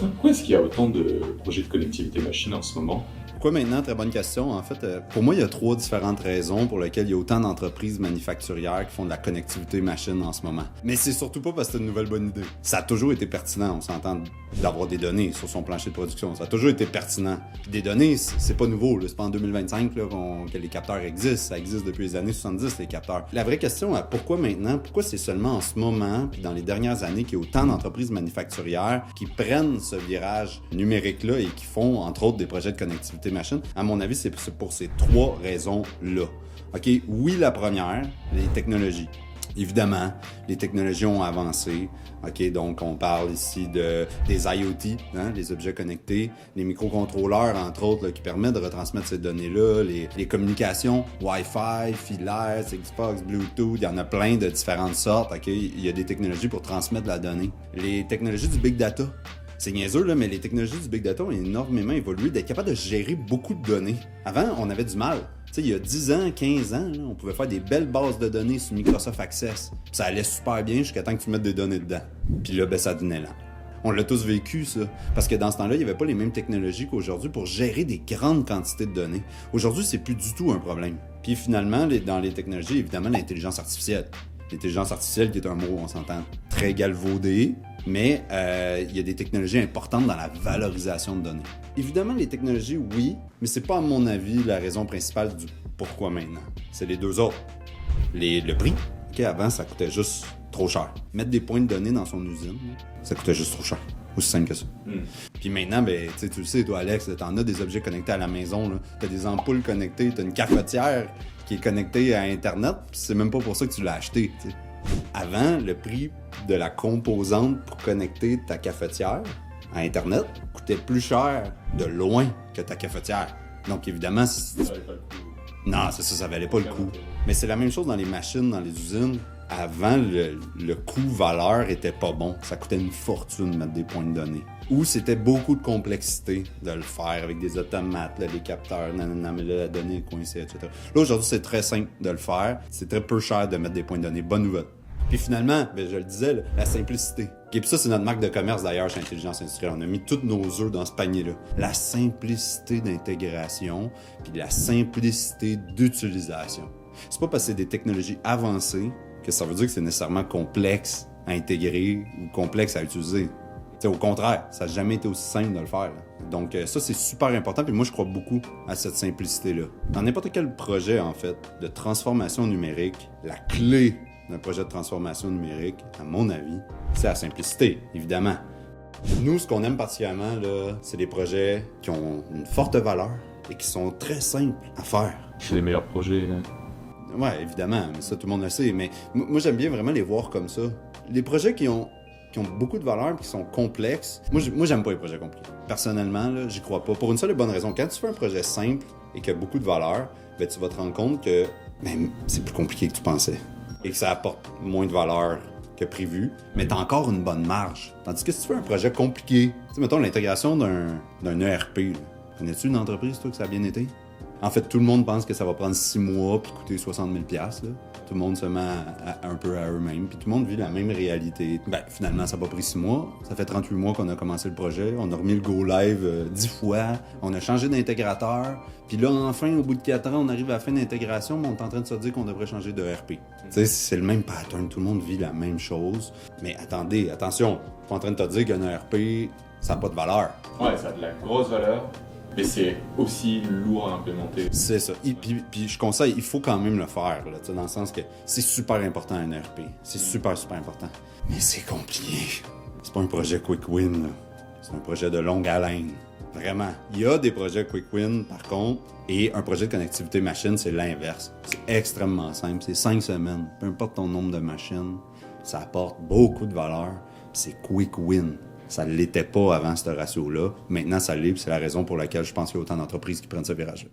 Martin, pourquoi est-ce qu'il y a autant de projets de connectivité machine en ce moment? Pourquoi maintenant? Très bonne question. En fait, pour moi, il y a 3 différentes raisons pour lesquelles il y a autant d'entreprises manufacturières qui font de la connectivité machine en ce moment. Mais c'est surtout pas parce que c'est une nouvelle bonne idée. Ça a toujours été pertinent, on s'entend, d'avoir des données sur son plancher de production. Ça a toujours été pertinent. Puis des données, c'est pas nouveau, là. C'est pas en 2025 là, que les capteurs existent. Ça existe depuis les années 70, les capteurs. La vraie question, pourquoi maintenant? Pourquoi c'est seulement en ce moment, puis dans les dernières années, qu'il y a autant d'entreprises manufacturières qui prennent ce virage numérique-là et qui font, entre autres, des projets de connectivité machine? À mon avis, c'est pour ces 3 raisons-là. OK, oui, la première, les technologies. Évidemment, les technologies ont avancé. OK, donc on parle ici des IoT, hein, les objets connectés, les microcontrôleurs, entre autres, là, qui permettent de retransmettre ces données-là, les communications, Wi-Fi, filaire, Xbox, Bluetooth, il y en a plein de différentes sortes. OK, il y a des technologies pour transmettre la donnée. Les technologies du big data. C'est niaiseux, là, mais les technologies du big data ont énormément évolué, d'être capable de gérer beaucoup de données. Avant, on avait du mal. Tu sais, il y a 10 ans, 15 ans, là, on pouvait faire des belles bases de données sur Microsoft Access. Puis ça allait super bien jusqu'à temps que tu mettes des données dedans. Puis là, ça devenait lent. On l'a tous vécu, ça. Parce que dans ce temps-là, il n'y avait pas les mêmes technologies qu'aujourd'hui pour gérer des grandes quantités de données. Aujourd'hui, c'est plus du tout un problème. Puis finalement, dans les technologies, évidemment, l'intelligence artificielle. L'intelligence artificielle, qui est un mot, on s'entend, très galvaudé, mais il y a des technologies importantes dans la valorisation de données. Évidemment, les technologies, oui, mais c'est pas, à mon avis, la raison principale du pourquoi maintenant. C'est les 2 autres. Le prix. OK, avant, ça coûtait juste trop cher. Mettre des points de données dans son usine, ça coûtait juste trop cher. Aussi simple que ça. Puis maintenant, tu le sais, toi, Alex, t'en as des objets connectés à la maison. Là. T'as des ampoules connectées, t'as une cafetière qui est connectée à Internet, puis c'est même pas pour ça que tu l'as acheté. T'sais. Avant, le prix de la composante pour connecter ta cafetière à Internet coûtait plus cher de loin que ta cafetière. Donc évidemment, non, c'est ça, ça valait pas le coup. Mais c'est la même chose dans les machines, dans les usines. Avant, le coût-valeur était pas bon. Ça coûtait une fortune de mettre des points de données. Ou c'était beaucoup de complexité de le faire avec des automates, là, les capteurs, nanana, mais là, la donnée est coincée, etc. Là, aujourd'hui, c'est très simple de le faire. C'est très peu cher de mettre des points de données. Bonne nouvelle. Puis finalement, je le disais, là, la simplicité. Et puis ça, c'est notre marque de commerce d'ailleurs chez Intelligence Industrielle. On a mis tous nos œufs dans ce panier-là. La simplicité d'intégration, puis la simplicité d'utilisation. C'est pas parce que c'est des technologies avancées que ça veut dire que c'est nécessairement complexe à intégrer ou complexe à utiliser. T'sais, au contraire, ça n'a jamais été aussi simple de le faire. Là. Donc ça, c'est super important, puis moi, je crois beaucoup à cette simplicité-là. Dans n'importe quel projet, en fait, de transformation numérique, la clé d'un projet de transformation numérique, à mon avis, c'est la simplicité, évidemment. Nous, ce qu'on aime particulièrement, là, c'est des projets qui ont une forte valeur et qui sont très simples à faire. C'est les meilleurs projets, là. Ouais, évidemment, mais ça, tout le monde le sait. Mais moi, j'aime bien vraiment les voir comme ça. Les projets qui ont beaucoup de valeur et qui sont complexes, moi, j'aime pas les projets compliqués. Personnellement, là, j'y crois pas. Pour une seule et bonne raison. Quand tu fais un projet simple et qui a beaucoup de valeur, tu vas te rendre compte que c'est plus compliqué que tu pensais. Et que ça apporte moins de valeur que prévu, mais t'as encore une bonne marge. Tandis que si tu fais un projet compliqué, tu sais, mettons l'intégration d'un ERP, là. Connais-tu une entreprise, toi, que ça a bien été? En fait, tout le monde pense que ça va prendre 6 mois puis coûter 60 000 $. Là. Tout le monde se met un peu à eux-mêmes. Puis tout le monde vit la même réalité. Finalement, ça n'a pas pris 6 mois. Ça fait 38 mois qu'on a commencé le projet. On a remis le Go Live 10 fois. On a changé d'intégrateur. Puis là, enfin, au bout de 4 ans, on arrive à la fin d'intégration, mais on est en train de se dire qu'on devrait changer de ERP. Tu sais, c'est le même pattern. Tout le monde vit la même chose. Mais attendez, attention. Je suis pas en train de te dire qu'un ERP, ça n'a pas de valeur. Ouais, ça a de la grosse valeur. Mais c'est aussi lourd à implémenter. C'est ça. Puis je conseille, il faut quand même le faire, là, dans le sens que c'est super important un ERP. C'est super, super important. Mais c'est compliqué. C'est pas un projet quick win, là. C'est un projet de longue haleine. Vraiment. Il y a des projets quick win, par contre, et un projet de connectivité machine, c'est l'inverse. C'est extrêmement simple. C'est 5 semaines. Peu importe ton nombre de machines, ça apporte beaucoup de valeur. C'est quick win. Ça ne l'était pas avant ce ratio-là. Maintenant, ça l'est, puis c'est la raison pour laquelle je pense qu'il y a autant d'entreprises qui prennent ce virage-là.